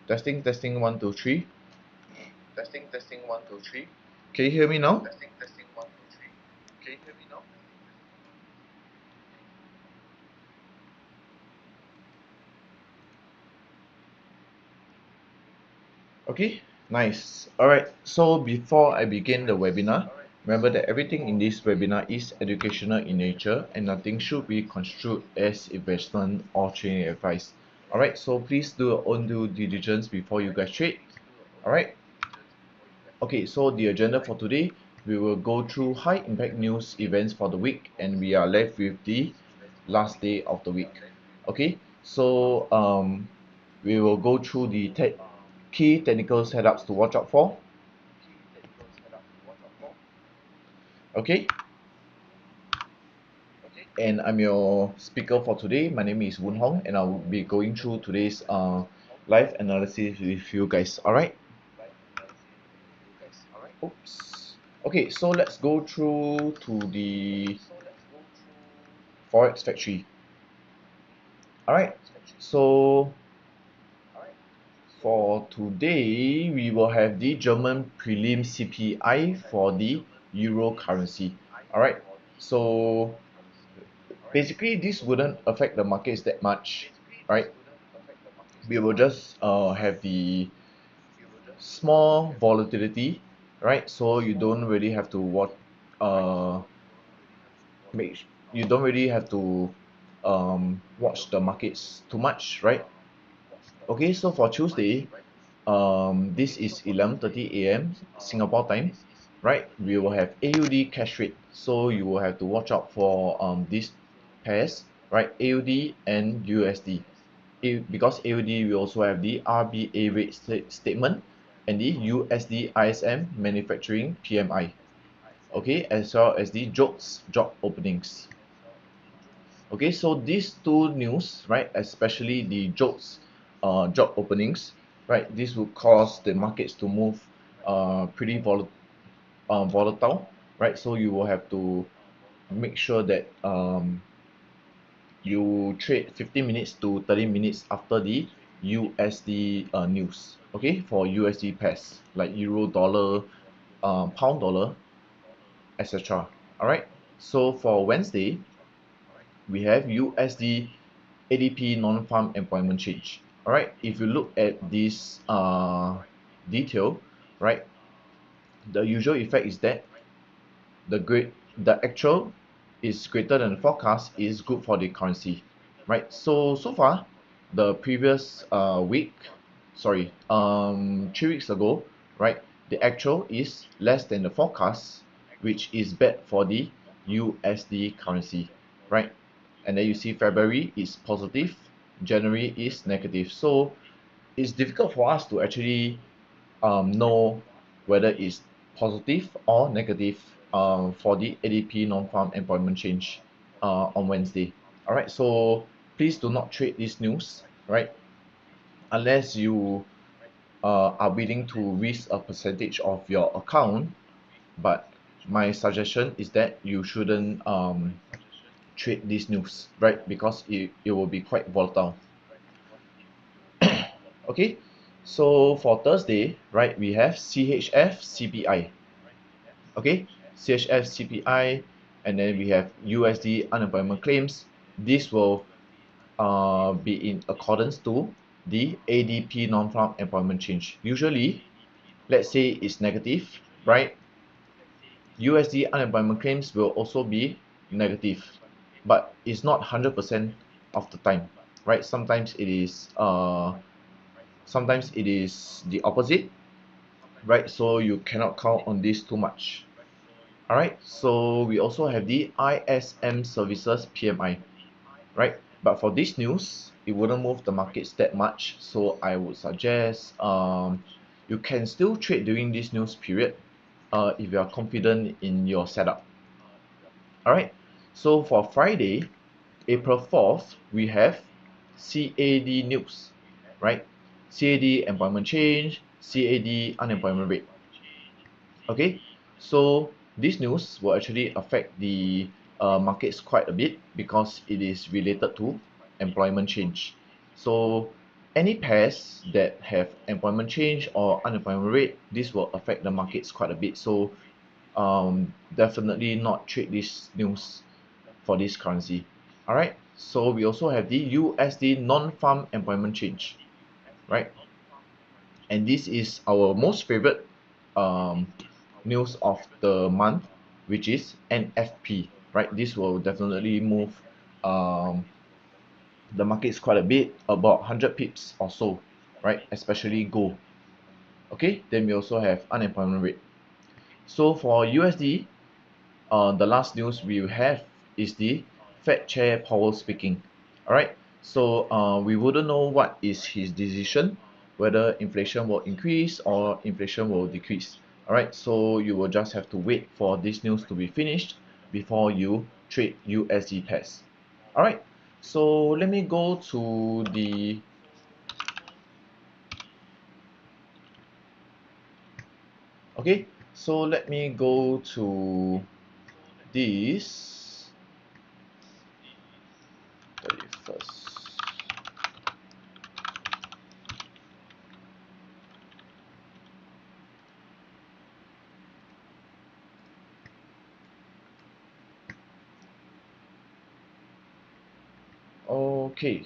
Testing, testing, 1, 2, 3. Testing, testing, 1, 2, 3. Can you hear me now? Testing, testing, 1, 2, 3. Can you hear me now? Okay, nice. Alright, so before I begin the webinar, remember that everything in this webinar is educational in nature and nothing should be construed as investment or trading advice. Alright, so please do your own due diligence before you guys trade. Alright, okay, so the agenda for today, we will go through high impact news events for the week and we are left with the last day of the week. Okay, so we will go through the key technical setups to watch out for. Okay, and I'm your speaker for today. My name is Woon Hong and I'll be going through today's live analysis with you guys. Alright, oops. Okay, so let's go through to the Forex Factory. Alright, so for today, we will have the German prelim CPI for the Euro currency. Alright, so basically this wouldn't affect the markets that much, right? We will just have the small volatility, right? So you don't really have to uh make you don't really have to watch the markets too much, right? Okay, so for Tuesday, this is 11:30 a.m. Singapore time, right? We will have AUD cash rate, so you will have to watch out for these pairs, right? AUD and USD. Because AUD we also have the RBA rate statement and the USD ISM manufacturing PMI, okay, as well as the JOLTS job openings. Okay, so these two news, right, especially the JOLTS job openings, right, this will cause the markets to move pretty volatile, right? So you will have to make sure that you trade 15 minutes to 30 minutes after the USD news, okay, for USD pairs like euro dollar, pound dollar, etc. All right, so for Wednesday we have USD ADP non-farm employment change. All right, if you look at this detail, right, the usual effect is that the actual is greater than the forecast is good for the currency, right? So far, the previous week, sorry, 3 weeks ago, right, the actual is less than the forecast, which is bad for the USD currency, right? And then you see February is positive, January is negative. So it's difficult for us to actually know whether it's positive or negative for the ADP non-farm employment change on Wednesday. All right, so please do not trade this news, right? Unless you are willing to risk a percentage of your account. But my suggestion is that you shouldn't trade this news, right? Because it will be quite volatile. Okay, so for Thursday, right, we have CHF CPI. Okay, CHF CPI, and then we have USD unemployment claims. This will be in accordance to the ADP non-farm employment change. Usually, let's say it's negative, right? USD unemployment claims will also be negative, but it's not 100% of the time, right? Sometimes it is the opposite, right? So you cannot count on this too much. All right, so we also have the ISM services PMI, right? But for this news, it wouldn't move the markets that much, so I would suggest you can still trade during this news period if you are confident in your setup. All right, so for Friday, April 4th, we have CAD news, right? CAD employment change, CAD unemployment rate. Okay, so this news will actually affect the markets quite a bit because it is related to employment change. So any pairs that have employment change or unemployment rate, this will affect the markets quite a bit. So definitely not trade this news for this currency. All right. So we also have the USD non-farm employment change, right? And this is our most favorite news of the month, which is NFP, right? This will definitely move um, the markets quite a bit, about 100 pips or so, right? Especially gold. Okay, then we also have unemployment rate. So for USD, the last news we have is the Fed Chair Powell speaking. All right, so we wouldn't know what is his decision, whether inflation will increase or inflation will decrease. All right, so you will just have to wait for this news to be finished before you trade USD pairs. All right, so let me go to the okay. So let me go to this 31st. Okay.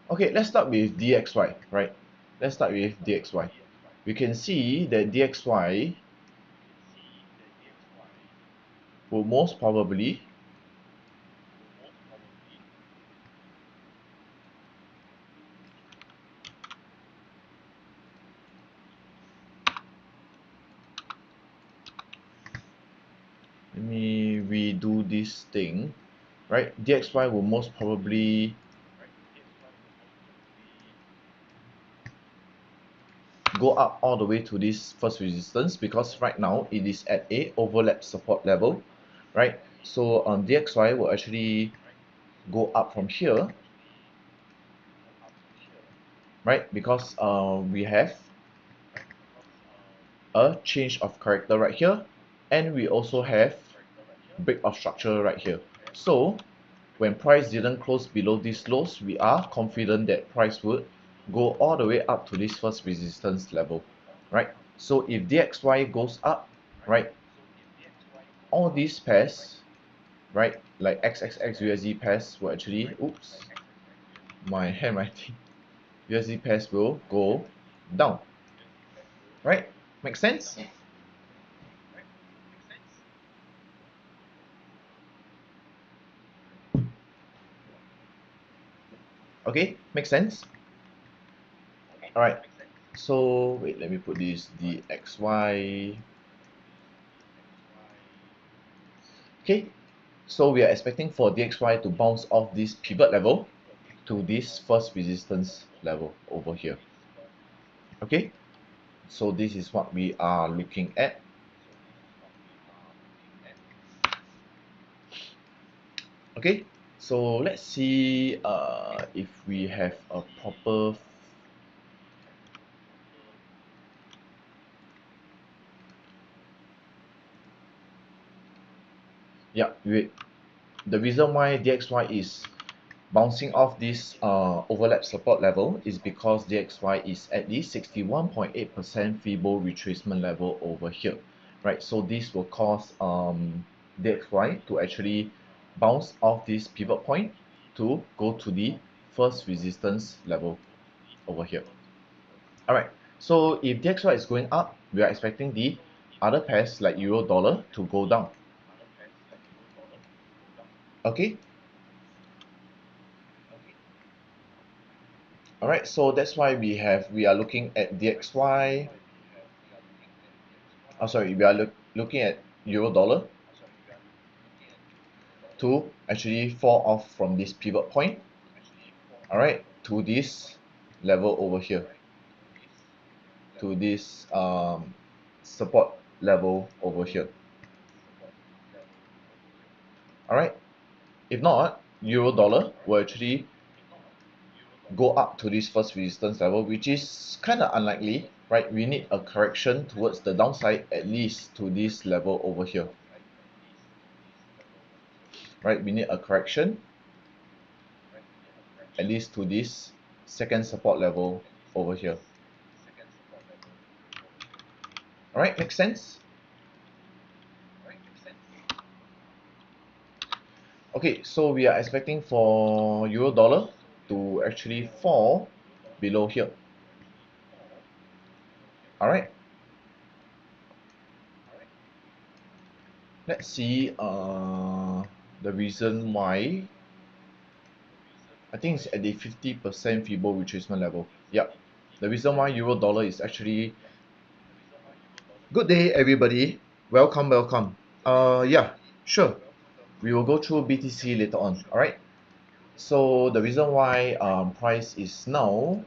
Okay, let's start with DXY, right? Let's start with DXY. We can see that DXY will most probably let me redo this thing, right? DXY will most probably go up all the way to this first resistance because right now it is at a overlap support level, right? So DXY will actually go up from here, right? Because we have a change of character right here, and we also have break of structure right here. So when price didn't close below these lows, we are confident that price would go all the way up to this first resistance level, right? So if DXY goes up, right, all these pairs, right, like XXX USD pairs will actually, oops, my handwriting, USD pairs will go down, right? Make sense? Okay, make sense? All right. So wait, let me put this DXY. Okay, so we are expecting for DXY to bounce off this pivot level to this first resistance level over here. Okay, so this is what we are looking at. Okay, so let's see if we have a proper. Yeah, wait. The reason why DXY is bouncing off this overlap support level is because DXY is at the 61.8% Fibo retracement level over here, right? So this will cause DXY to actually bounce off this pivot point to go to the first resistance level over here. All right. So if DXY is going up, we are expecting the other pairs like Euro Dollar to go down. Okay. All right. So that's why we are looking at DXY. Oh, sorry, we are looking at Euro Dollar to actually fall off from this pivot point, all right, to this level over here, to this support level over here. All right. If not, Euro Dollar will actually go up to this first resistance level, which is kind of unlikely, right? We need a correction towards the downside at least to this level over here, right? We need a correction at least to this second support level over here. Alright, makes sense? Okay, so we are expecting for euro dollar to actually fall below here. Alright, let's see the reason why. I think it's at the 50% feeble retracement level. Yep. The reason why euro dollar is actually good day everybody. Welcome, welcome. Yeah, sure. We will go through BTC later on. Alright. So the reason why price is now,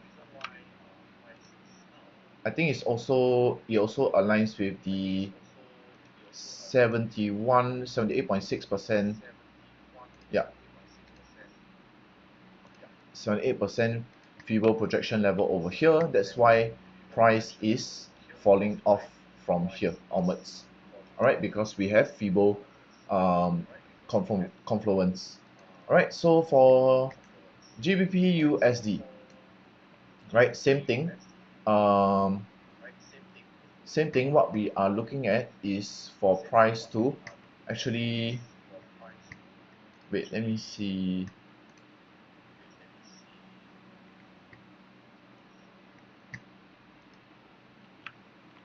I think it also aligns with the 78.6%. Yeah, 78% feeble projection level over here. That's why price is falling off from here onwards. Alright, because we have feeble confluence. Alright, so for GBP USD, right, same thing. Same thing, what we are looking at is for price to actually, wait, let me see.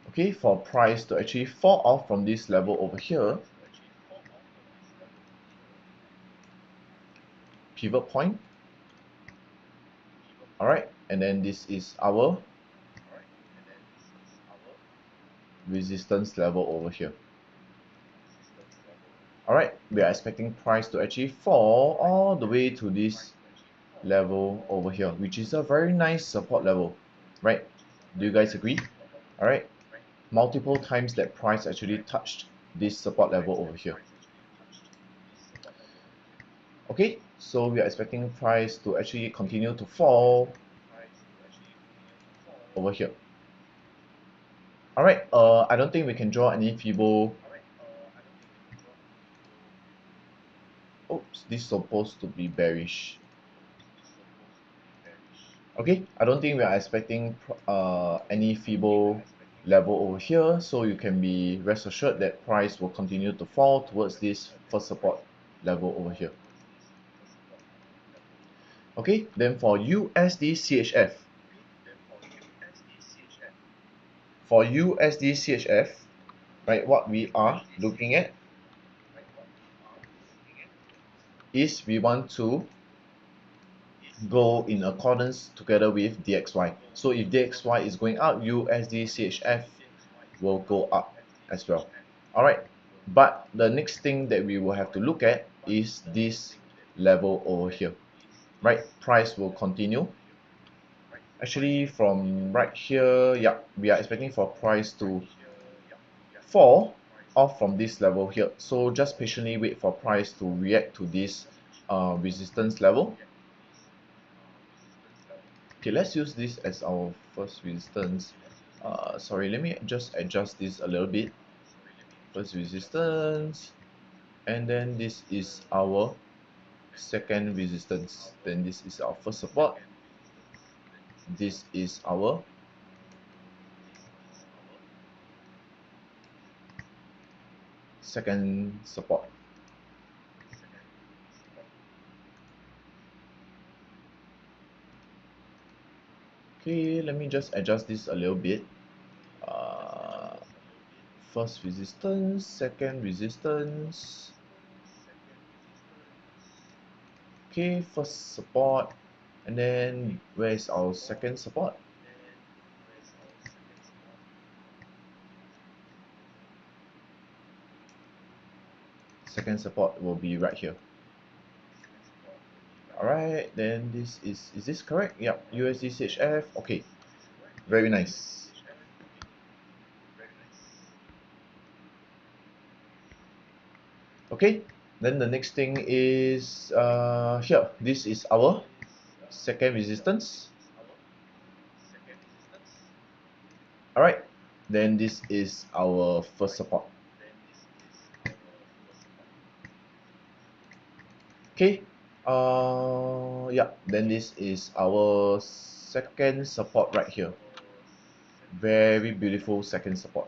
Okay, for price to actually fall off from this level over here, pivot point. Alright, and then this is our resistance level over here. Alright, we are expecting price to actually fall all the way to this level over here, which is a very nice support level, right? Do you guys agree? Alright, multiple times that price actually touched this support level over here. Okay, so we are expecting price to actually continue to fall over here. Alright, I don't think we can draw any feeble. Oops, this is supposed to be bearish. Okay, I don't think we are expecting any feeble level over here, so you can be rest assured that price will continue to fall towards this first support level over here. Okay, then for USD CHF. For USD CHF, right, what we are looking at is we want to go in accordance together with DXY. So if DXY is going up, USD CHF will go up as well. Alright, but the next thing that we will have to look at is this level over here. Right, price will continue. Actually, from right here, yeah, we are expecting for price to fall off from this level here. So just patiently wait for price to react to this resistance level. Okay, let's use this as our first resistance. Sorry, let me just adjust this a little bit. First resistance, and then this is our second resistance. Then this is our first support. This is our second support. Okay, let me just adjust this a little bit. First resistance, second resistance. Okay, first support, and then where is our second support? Second support will be right here. Alright, then this is this correct? Yep, USD CHF. Okay, very nice. Okay, then the next thing is here. This is our second resistance. Alright, then this is our first support. Okay, Yeah, then this is our second support right here. Very beautiful second support.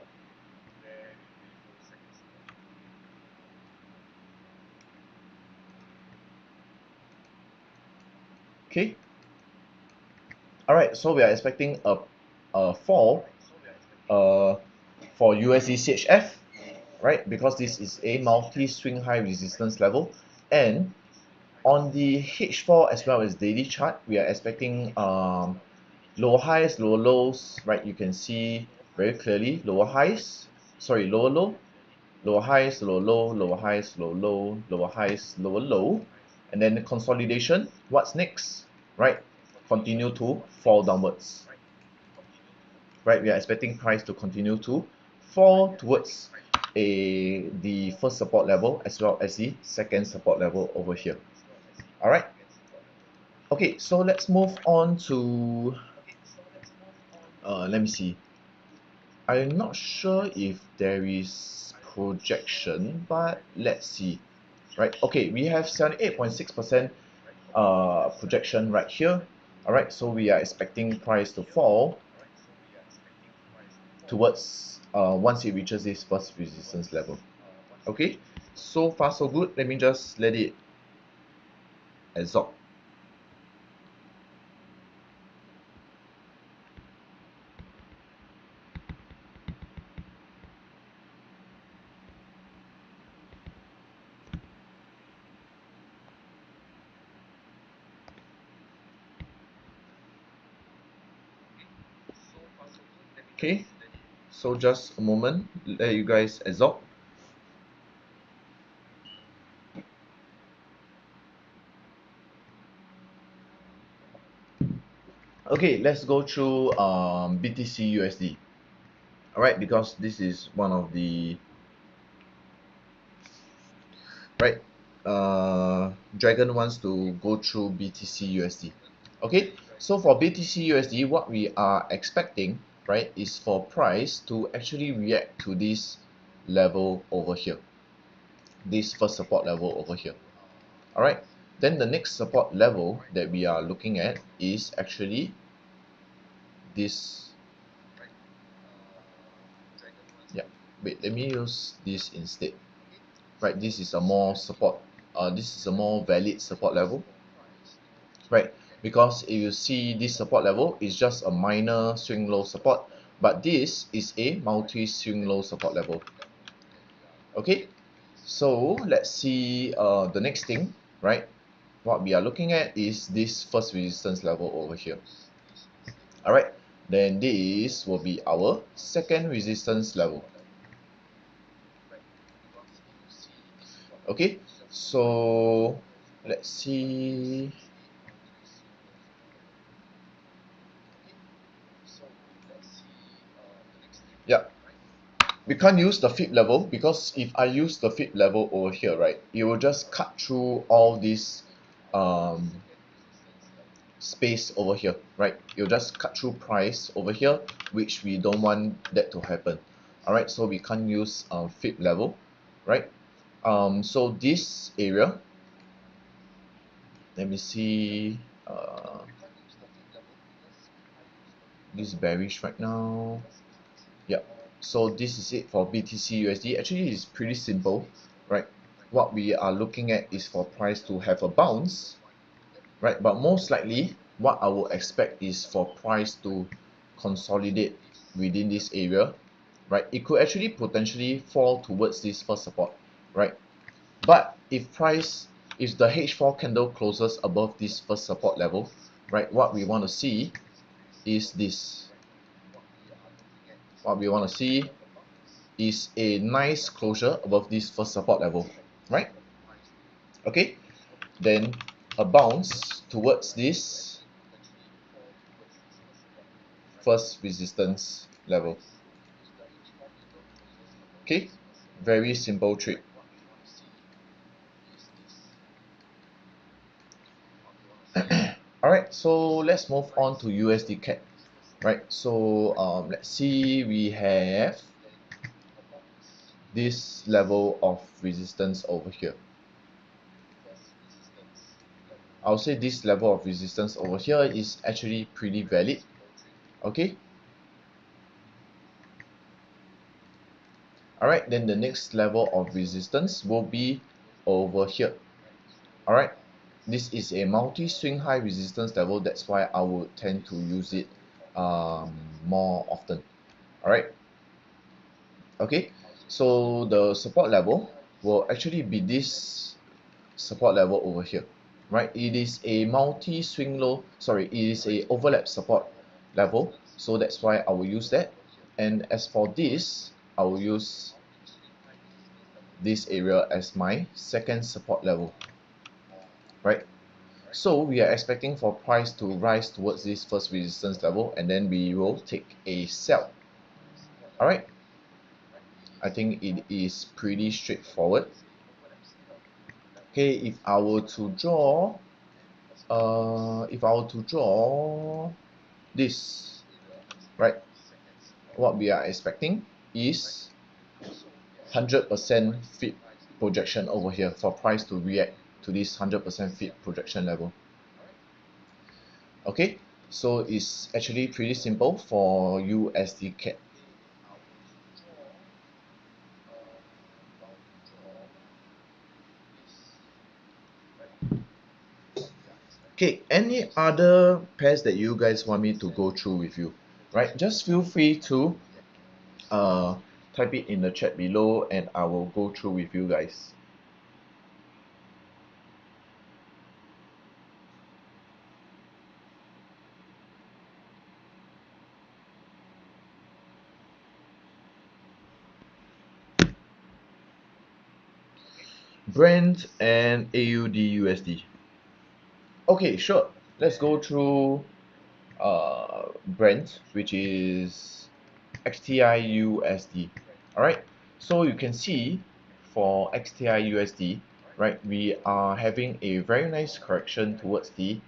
Okay. All right. So we are expecting a fall uh for USD CHF, right? Because this is a multi-swing high resistance level, and on the H4 as well as daily chart, we are expecting lower highs, lower lows, right? You can see very clearly lower highs, sorry, lower low, lower highs, lower low, lower highs, lower low, lower highs, lower low, and then the consolidation. What's next, right? Continue to fall downwards, right? We are expecting price to continue to fall towards the first support level as well as the second support level over here. All right. Okay, so let's move on to let me see. I'm not sure if there is projection, but let's see. Right, okay, we have 78.6% projection right here. All right, so we are expecting price to fall towards once it reaches this first resistance level. Okay, so far so good. Let me just let it absorb. Okay, so just a moment, let you guys absorb. Okay, let's go through BTC USD. All right, because this is one of the right. Dragon wants to go through BTC USD. Okay, so for BTC USD, what we are expecting, right, is for price to actually react to this level over here, this first support level over here. All right, then the next support level that we are looking at is actually this. Yeah, wait, let me use this instead. Right, this is a more support. This is a more valid support level, right? Because if you see this support level is just a minor swing low support, but this is a multi swing low support level. Okay, so let's see the next thing, right? What we are looking at is this first resistance level over here. All right, then this will be our second resistance level. Okay, so let's see. Yeah, we can't use the fib level because if I use the fib level over here, right, it will just cut through all this um, space over here, right? You'll just cut through price over here, which we don't want that to happen. All right, so we can't use fib level, right? So this area, let me see. This bearish right now. Yeah, so this is it for BTC USD. Actually, it's pretty simple, right? What we are looking at is for price to have a bounce, right? But most likely, what I would expect is for price to consolidate within this area, right? It could actually potentially fall towards this first support, right? But if the H4 candle closes above this first support level, right? What we want to see is this. What we want to see is a nice closure above this first support level, right? Okay, then a bounce towards this first resistance level. Okay, very simple trick. All right, so let's move on to USD CAD. Right, so let's see, we have this level of resistance over here. I'll say this level of resistance over here is actually pretty valid. Okay. Alright, then the next level of resistance will be over here. Alright, this is a multi-swing high resistance level. That's why I would tend to use it more often. Alright, okay, so the support level will actually be this support level over here. Right, it is a multi-swing low, sorry, it is a overlap support level, so that's why I will use that. And as for this, I will use this area as my second support level. Right, so we are expecting for price to rise towards this first resistance level, and then we will take a sell. All right, I think it is pretty straightforward. Okay, if I were to draw this, right, what we are expecting is 100% fit projection over here for price to react to this 100% fit projection level. Okay, so it's actually pretty simple for USD CAD. Okay, any other pairs that you guys want me to go through with you, right? Just feel free to type it in the chat below and I will go through with you guys. Brent and AUD USD. Okay, sure. Let's go through Brent, which is XTI USD. All right. So you can see for XTI USD, right, we are having a very nice correction towards the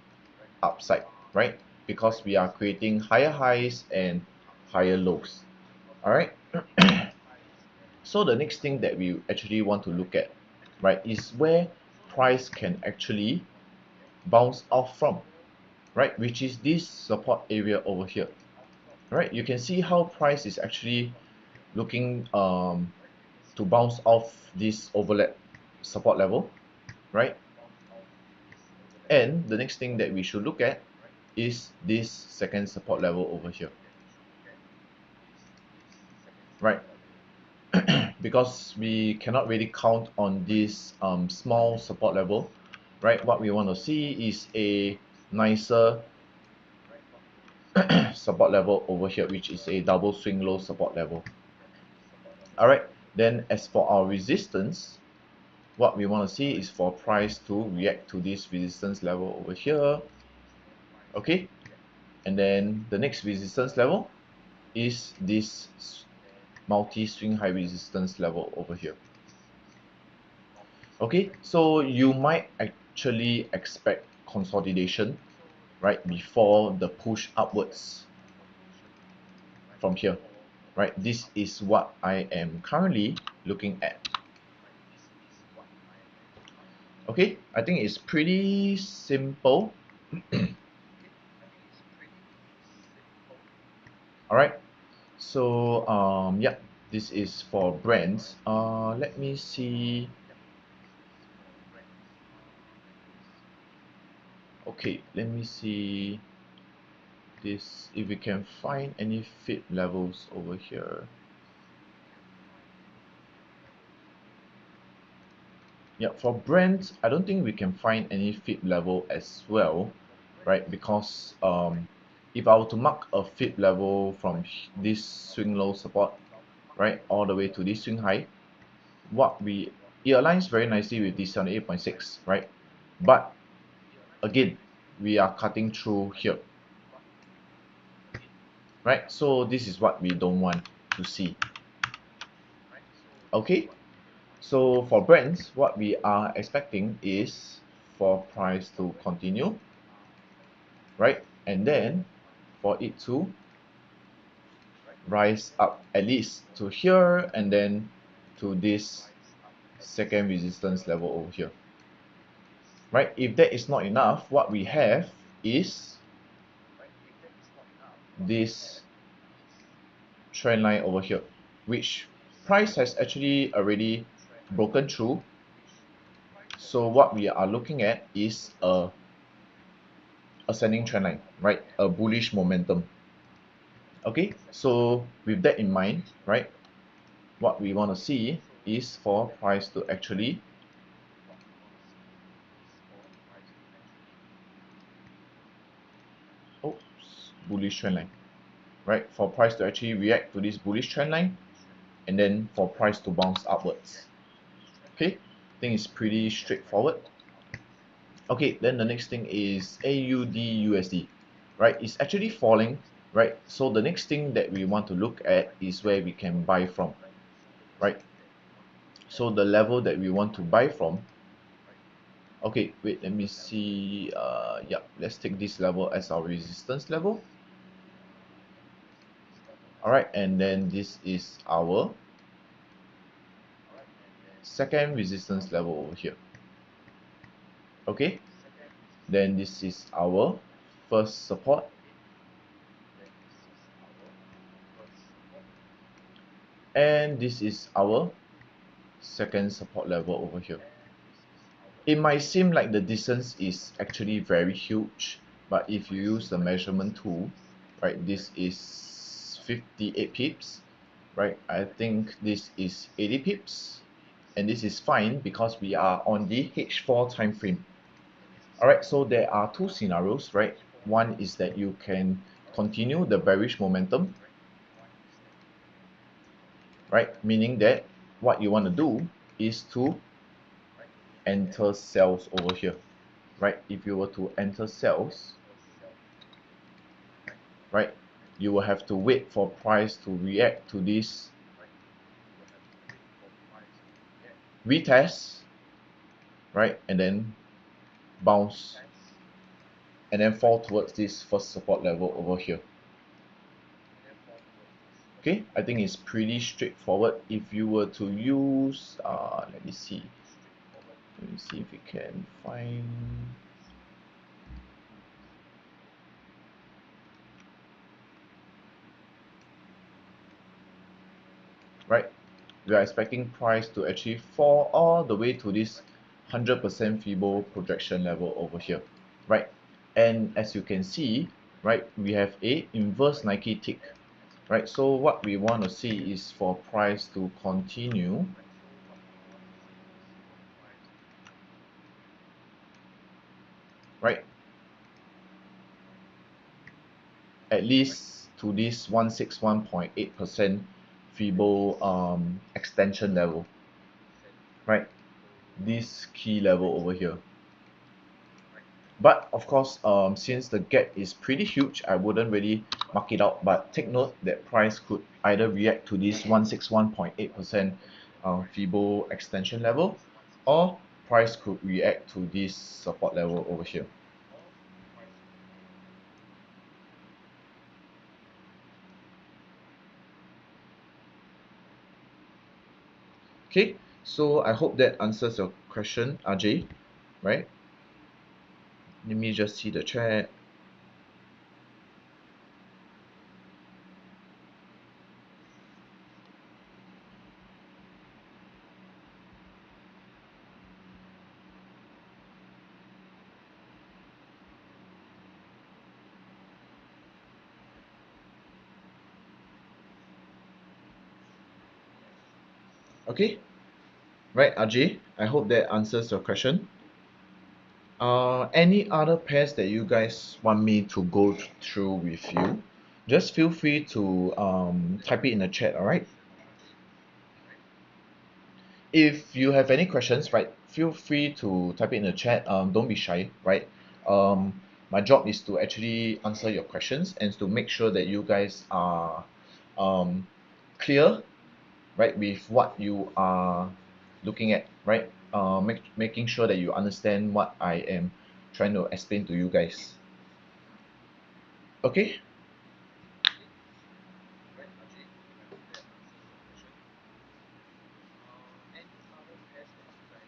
upside, right? Because we are creating higher highs and higher lows. All right. So the next thing that we actually want to look at, right, is where price can actually bounce off from, right, which is this support area over here. Right, you can see how price is actually looking to bounce off this overlap support level, right? And the next thing that we should look at is this second support level over here, right? Because we cannot really count on this small support level, right? What we want to see is a nicer support level over here, which is a double swing low support level. All right, then as for our resistance, what we want to see is for price to react to this resistance level over here. Okay, and then the next resistance level is this multi-swing high resistance level over here. Okay, so you might actually expect consolidation right before the push upwards from here, right? This is what I am currently looking at. Okay, I think it's pretty simple. All right, so yeah, this is for brands. Let me see. Okay, let me see this, if we can find any fit levels over here. Yeah, for brands, I don't think we can find any fit level as well, right? Because if I were to mark a fit level from this swing low support, right, all the way to this swing high, it aligns very nicely with this 78.6, right? But again, we are cutting through here, right? So this is what we don't want to see. Okay, so for brands, what we are expecting is for price to continue, right? And then for it to rise up at least to here and then to this second resistance level over here. right? If that is not enough, what we have is this trend line over here, which price has actually already broken through. So what we are looking at is a ascending trend line, right? A bullish momentum. Okay, so with that in mind, right, what we want to see is for price to actually bullish trend line, right? For price to actually react to this bullish trend line, and then for price to bounce upwards. Okay, I think it's pretty straightforward. Okay, then the next thing is AUD/USD, right? It's actually falling, right? So the next thing that we want to look at is where we can buy from, right? So the level that we want to buy from, okay, wait, let me see. Yeah, let's take this level as our resistance level. All right, and then this is our second resistance level over here. Okay, then this is our first support, and this is our second support level over here. It might seem like the distance is actually very huge, but if you use the measurement tool, right, this is 58 pips, right? I think this is 80 pips, and this is fine because we are on the H4 time frame. All right, so there are two scenarios, right? One is that you can continue the bearish momentum, right? Meaning that what you want to do is to enter sales over here, right? If you were to enter sales, right, you will have to wait for price to react to this retest, right, and then bounce and then fall towards this first support level over here. Okay, I think it's pretty straightforward. If you were to use let me see if we can find, right, we are expecting price to actually fall all the way to this 100% Fibo projection level over here, right? And as you can see, right, we have a inverse Nike tick, right? So what we want to see is for price to continue, right, at least to this 161.8% Fibo extension level, right? This key level over here. But of course, since the gap is pretty huge, I wouldn't really mark it out. But take note that price could either react to this 161.8% Fibo extension level, or price could react to this support level over here. Okay, so I hope that answers your question, Ajay, right? Let me just see the chat. Okay, right, Ajay, I hope that answers your question. Any other pairs that you guys want me to go through with you, just feel free to type it in the chat, all right? If you have any questions, right, feel free to type it in the chat. Don't be shy, right? My job is to actually answer your questions and to make sure that you guys are um, clear, right, with what you are looking at, right? Making sure that you understand what I am trying to explain to you guys. Okay.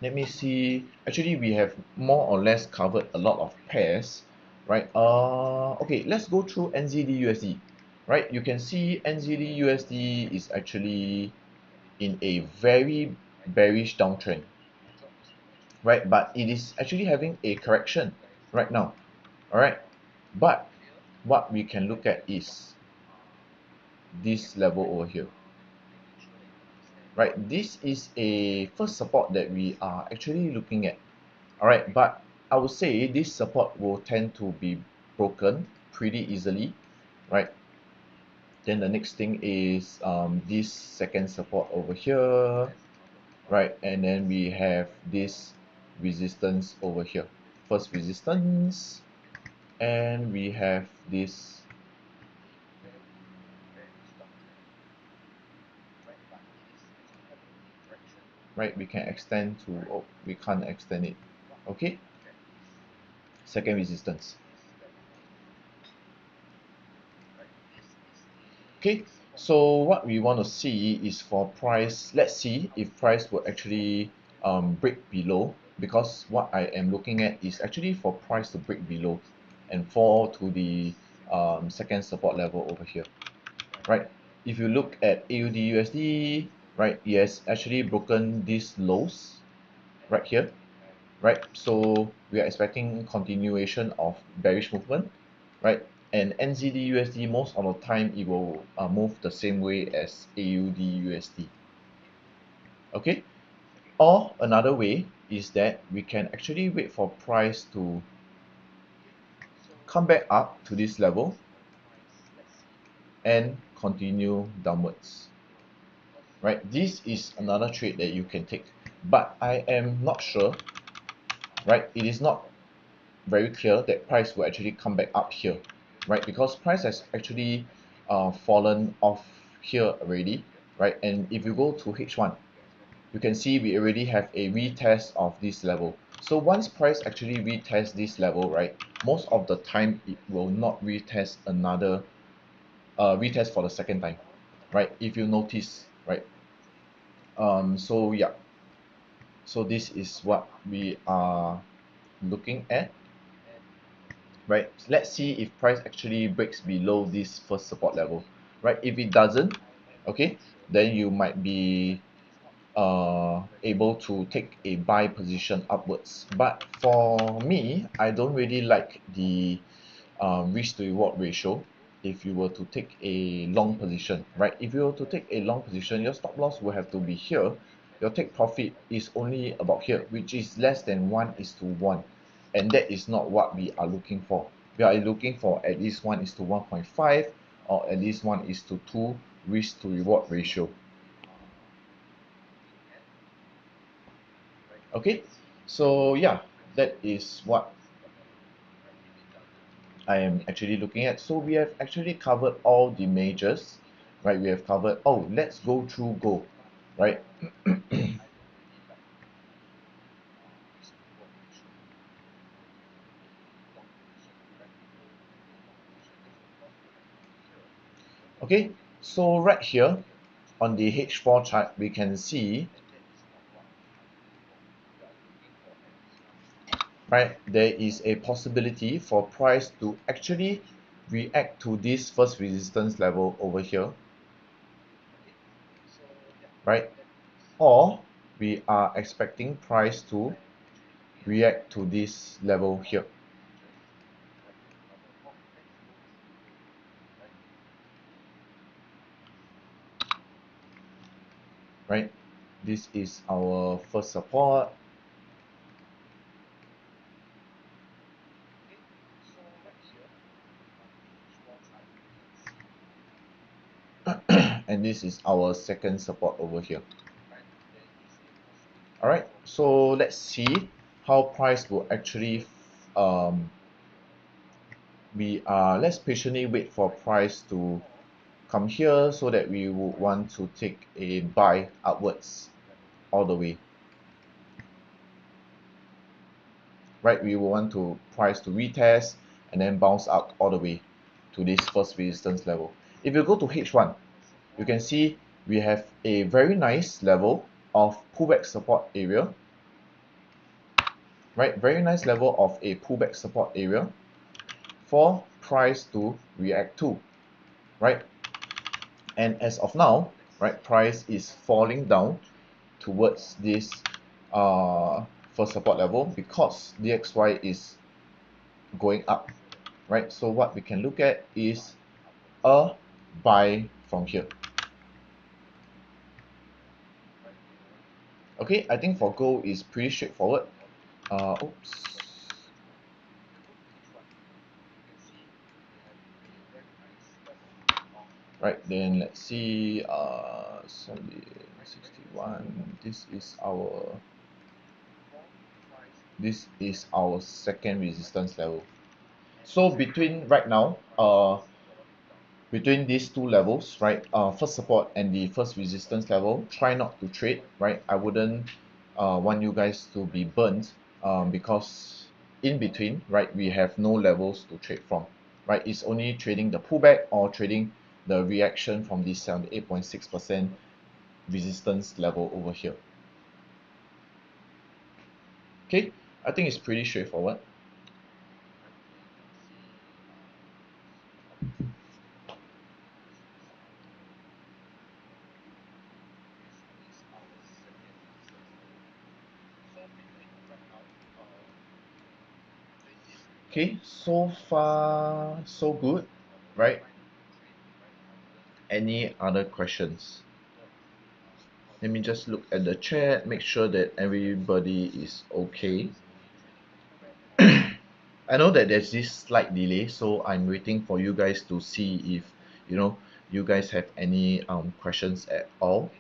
let me see, actually we have more or less covered a lot of pairs, right? Okay, let's go through NZD USD, right? You can see NZD USD is actually in a very bearish downtrend, right? But it is actually having a correction right now, all right? But what we can look at is this level over here, right? This is a first support that we are actually looking at, all right? But I would say this support will tend to be broken pretty easily, right? Then the next thing is this second support over here, right? And then we have this resistance over here, first resistance, and we have this, right? We can extend to, oh, we can't extend it, okay? Second resistance. Okay, so what we want to see is for price, let's see if price will actually break below, because what I am looking at is actually for price to break below and fall to the second support level over here, right? If you look at AUD USD, right, it has actually broken these lows right here, right? So we are expecting continuation of bearish movement, right? And NZD USD, most of the time it will move the same way as AUD USD. Okay, or another way is that we can actually wait for price to come back up to this level and continue downwards, right? This is another trade that you can take, but I am not sure, right? It is not very clear that price will actually come back up here, right? Because price has actually fallen off here already, right? And if you go to H1, you can see we already have a retest of this level. So once price actually retest this level, right, most of the time it will not retest another retest for the second time, right? If you notice, right? So yeah, so this is what we are looking at, right? Let's see if price actually breaks below this first support level, right? If it doesn't, okay, then you might be able to take a buy position upwards. But for me, I don't really like the risk to reward ratio if you were to take a long position, right? If you were to take a long position, your stop loss will have to be here. Your take profit is only about here, which is less than 1:1, and that is not what we are looking for. We are looking for at least 1:1.5 or at least 1:2 risk to reward ratio. Okay, so yeah, that is what I am actually looking at. So we have actually covered all the majors, right? We have covered, oh, let's go through gold, right? Okay, so right here on the H4 chart, we can see, right, there is a possibility for price to actually react to this first resistance level over here, right? Or we are expecting price to react to this level here, right? This is our first support, and this is our second support over here. All right, so let's see how price will actually let's patiently wait for price to come here so that we would want to take a buy upwards all the way, right? We will want to price to retest and then bounce out all the way to this first resistance level. If you go to H1, you can see we have a very nice level of pullback support area, right? Very nice level of a pullback support area for price to react to, right? And as of now, right, price is falling down towards this first support level because DXY is going up, right? So what we can look at is a buy from here. Okay, I think for gold is pretty straightforward. Oops. Right, then let's see, 61. This is our second resistance level. So between right now, between these two levels, right, first support and the first resistance level, try not to trade, right? I wouldn't want you guys to be burnt, because in between, right, we have no levels to trade from, right? It's only trading the pullback or trading the reaction from this 78.6% resistance level over here. Okay, I think it's pretty straightforward. Okay, so far so good, right? Any other questions? Let me just look at the chat, make sure that everybody is okay. I know that there's this slight delay, so I'm waiting for you guys to see if you guys have any questions at all.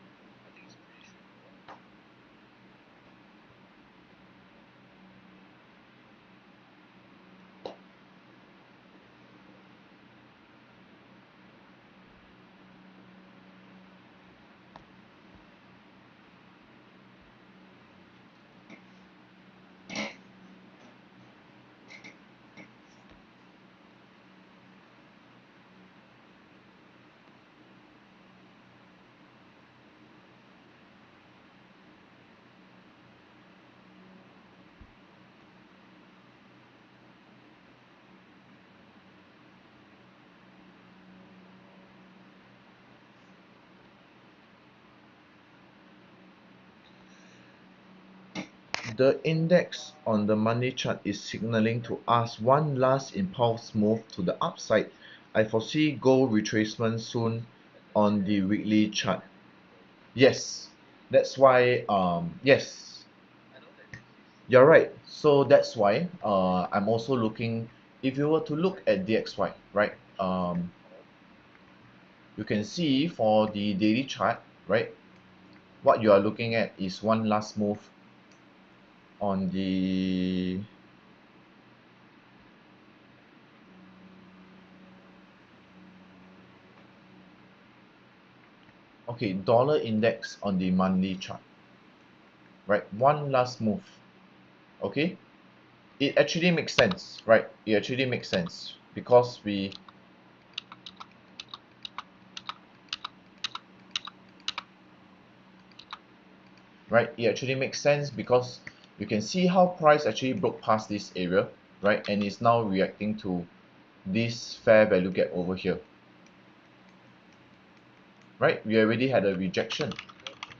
The index on the monthly chart is signaling to us one last impulse move to the upside. I foresee gold retracement soon on the weekly chart. Yes, that's why, yes, you're right. So that's why I'm also looking, if you were to look at DXY, right? You can see for the daily chart, right? What you are looking at is one last move on the okay, dollar index on the monthly chart, right? One last move, okay? It actually makes sense, right? It actually makes sense because it actually makes sense because you can see how price actually broke past this area, right? And is now reacting to this fair value gap over here, right? We already had a rejection.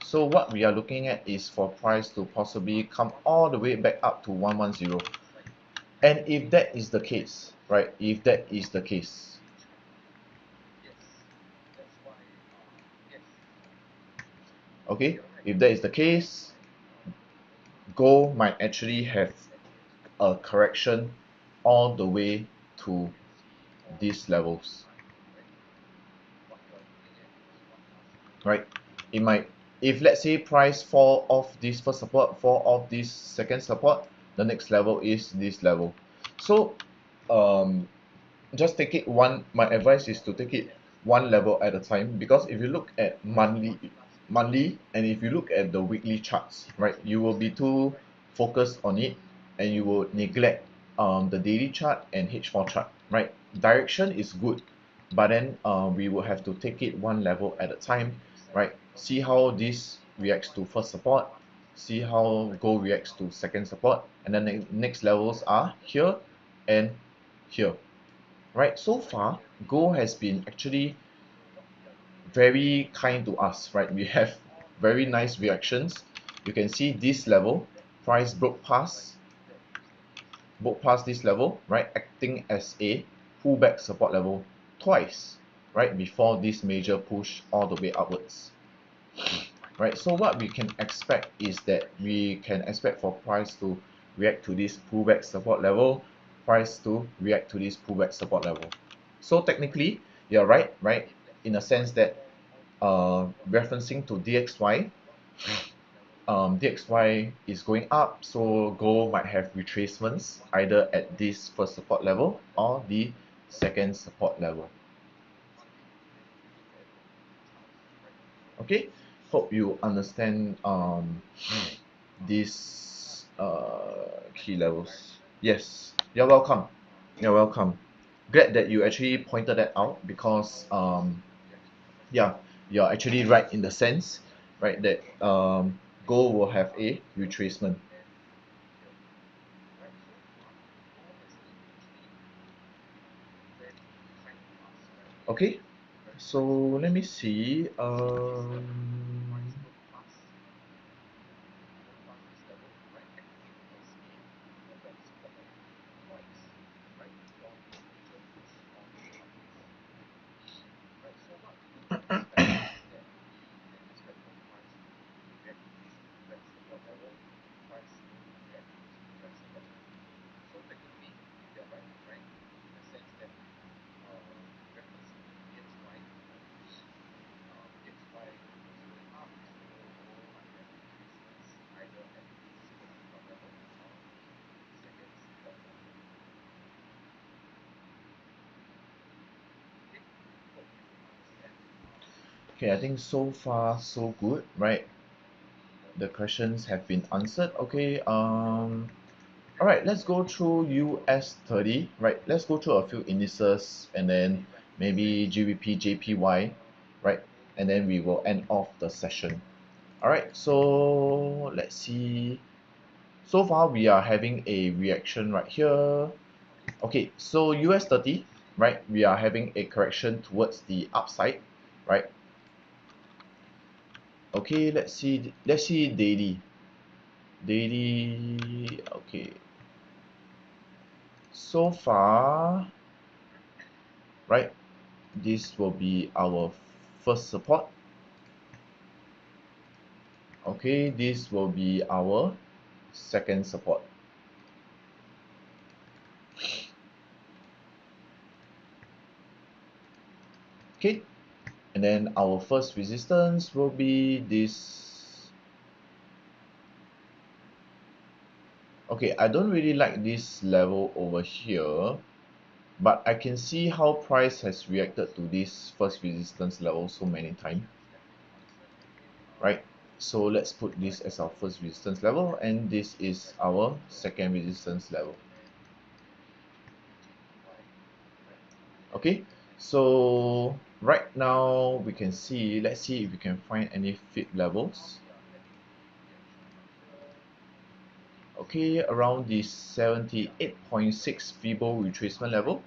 So what we are looking at is for price to possibly come all the way back up to 110. And if that is the case, right? If that is the case, okay, if that is the case, gold might actually have a correction all the way to these levels, right? It might, if let's say price fall off this first support, fall off this second support, the next level is this level. So just take it one, my advice is to take it one level at a time, because if you look at monthly and if you look at the weekly charts, right, you will be too focused on it and you will neglect the daily chart and H4 chart, right? Direction is good, but then we will have to take it one level at a time, right? See how this reacts to first support, See how gold reacts to second support, and then the next levels are here and here. Right, so far gold has been actually very kind to us, right? We have very nice reactions. You can see this level, price broke past this level, right, acting as a pullback support level twice, right, before this major push all the way upwards. Right, so what we can expect is that we can expect for price to react to this pullback support level, price to react to this pullback support level. So technically you're right, in a sense that referencing to DXY, DXY is going up, so gold might have retracements either at this first support level or the second support level. Okay, hope you understand these key levels. Yes, you're welcome. You're welcome. Glad that you actually pointed that out because yeah, you're actually right in the sense, right, that gold will have a retracement. Okay, so let me see. Okay, I think so far so good, right? The questions have been answered. Okay, all right, let's go through US 30, right? Let's go through a few indices and then maybe GBP, JPY, right? And then we will end off the session. All right, so let's see. So far we are having a reaction right here. Okay, so US 30, right? We are having a correction towards the upside, right? Okay, let's see daily. Daily, okay. So far, right? This will be our first support. Okay, this will be our second support. Okay, and then our first resistance will be this. Okay, I don't really like this level over here, but I can see how price has reacted to this first resistance level so many times, right? So let's put this as our first resistance level, and this is our second resistance level. Okay, so right now we can see, let's see if we can find any fit levels. Okay, around the 78.6 Fibo retracement level.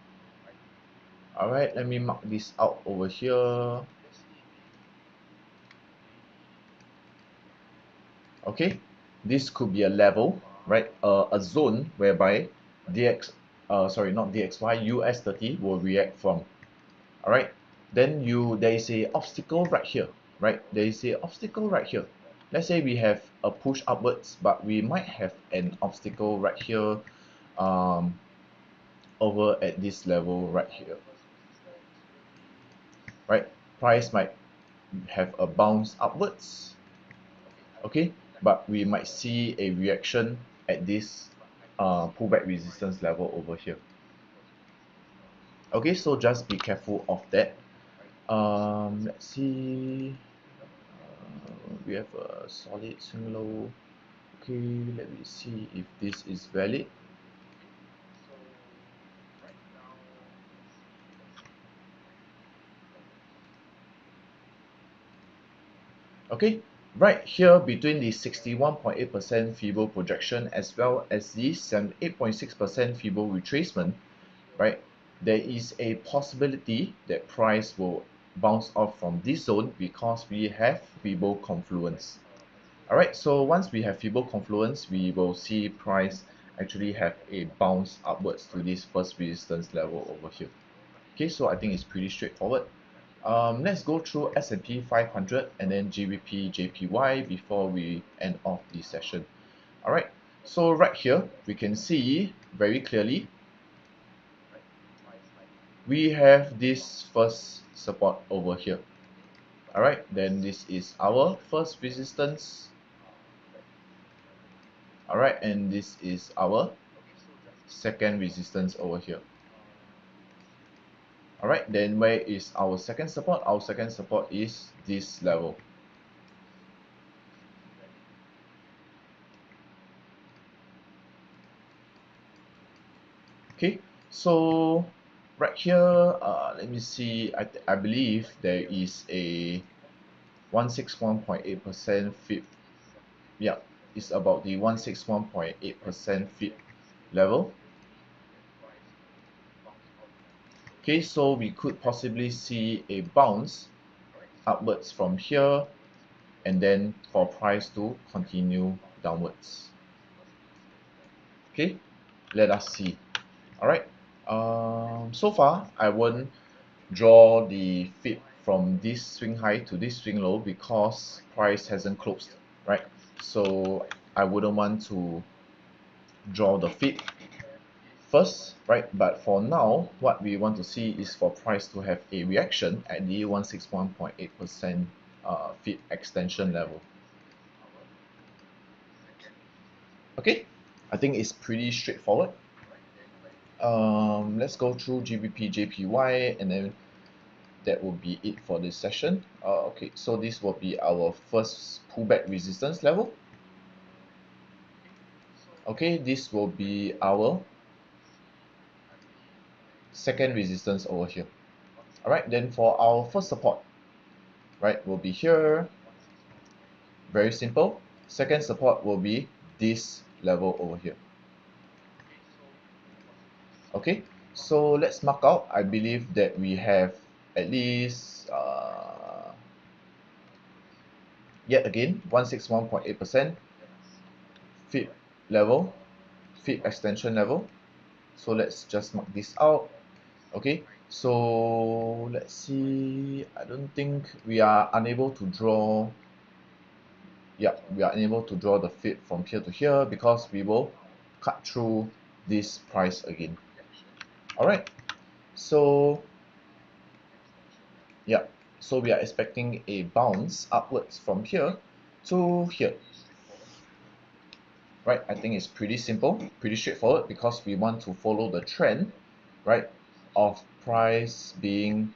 All right, let me mark this out over here. Okay, this could be a level, right? A zone whereby sorry, not DXY, US 30 will react from. All right, then there is a obstacle right here, right? There is a obstacle right here. Let's say we have a push upwards, but we might have an obstacle right here, um, over at this level right here, right? Price might have a bounce upwards, okay, but we might see a reaction at this pullback resistance level over here. Okay, so just be careful of that. Let's see. We have a solid swing low. Okay, let me see if this is valid. Okay, right here between the 61.8% feeble projection as well as the 78.6% feeble retracement, right, there is a possibility that price will bounce off from this zone because we have feeble confluence. All right, so once we have feeble confluence, we will see price actually have a bounce upwards to this first resistance level over here. Okay, so I think it's pretty straightforward. Let's go through S&P 500 and then GBP JPY before we end off the session. All right, so right here we can see very clearly we have this first support over here. All right, then this is our first resistance. All right, and this is our second resistance over here. All right, then where is our second support? Our second support is this level. Okay, so right here, let me see. I believe there is a 161.8% fit. Yeah, it's about the 161.8% fit level. Okay, so we could possibly see a bounce upwards from here and then for price to continue downwards. Okay, let us see. All right, so far I won't draw the fit from this swing high to this swing low because price hasn't closed, right? So I wouldn't want to draw the fit first, right? But for now, what we want to see is for price to have a reaction at the 161.8% fit extension level. Okay, I think it's pretty straightforward. Let's go through GBP JPY and then that will be it for this session. Okay, so this will be our first pullback resistance level. Okay, this will be our second resistance over here. All right, then for our first support, right, will be here. Very simple. Second support will be this level over here. Okay, so let's mark out. I believe that we have at least yet again 161.8% fit level, fit extension level. So let's just mark this out. Okay, so let's see. I don't think we are unable to draw. Yeah, we are unable to draw the fit from here to here because we will cut through this price again. All right, so yeah, so we are expecting a bounce upwards from here to here. Right, I think it's pretty simple, pretty straightforward because we want to follow the trend, right, of price being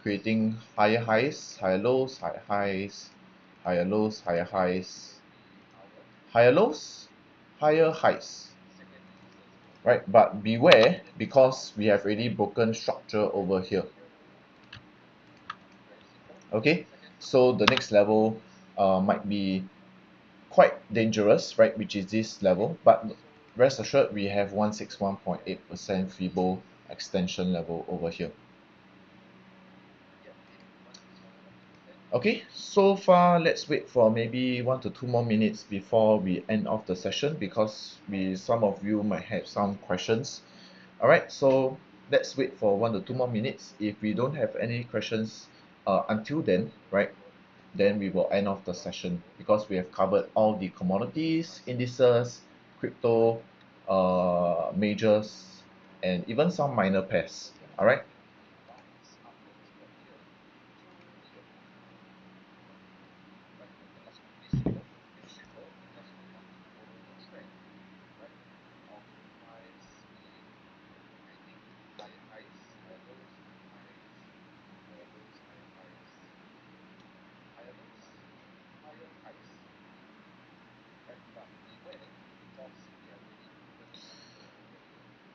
creating higher highs, higher lows, higher highs, higher lows, higher highs, higher lows, higher highs, right? But beware because we have already broken structure over here. Okay, so the next level might be quite dangerous, right? Which is this level, but rest assured we have 161.8% feeble extension level over here. Okay, so far let's wait for maybe 1 to 2 more minutes before we end off the session because some of you might have some questions. All right, so let's wait for 1 to 2 more minutes. If we don't have any questions until then, right, then we will end off the session because we have covered all the commodities, indices, crypto, majors, and even some minor pairs. All right.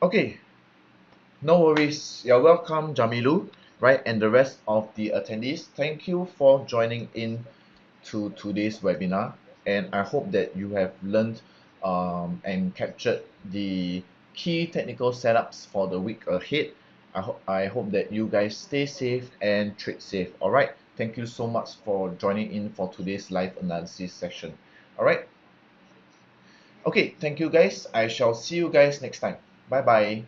Okay, no worries. You're welcome, Jamilu, right, and the rest of the attendees. Thank you for joining in to today's webinar, and I hope that you have learned and captured the key technical setups for the week ahead. I hope that you guys stay safe and trade safe. All right. Thank you so much for joining in for today's live analysis session. All right. Okay. Thank you guys. I shall see you guys next time. Bye bye.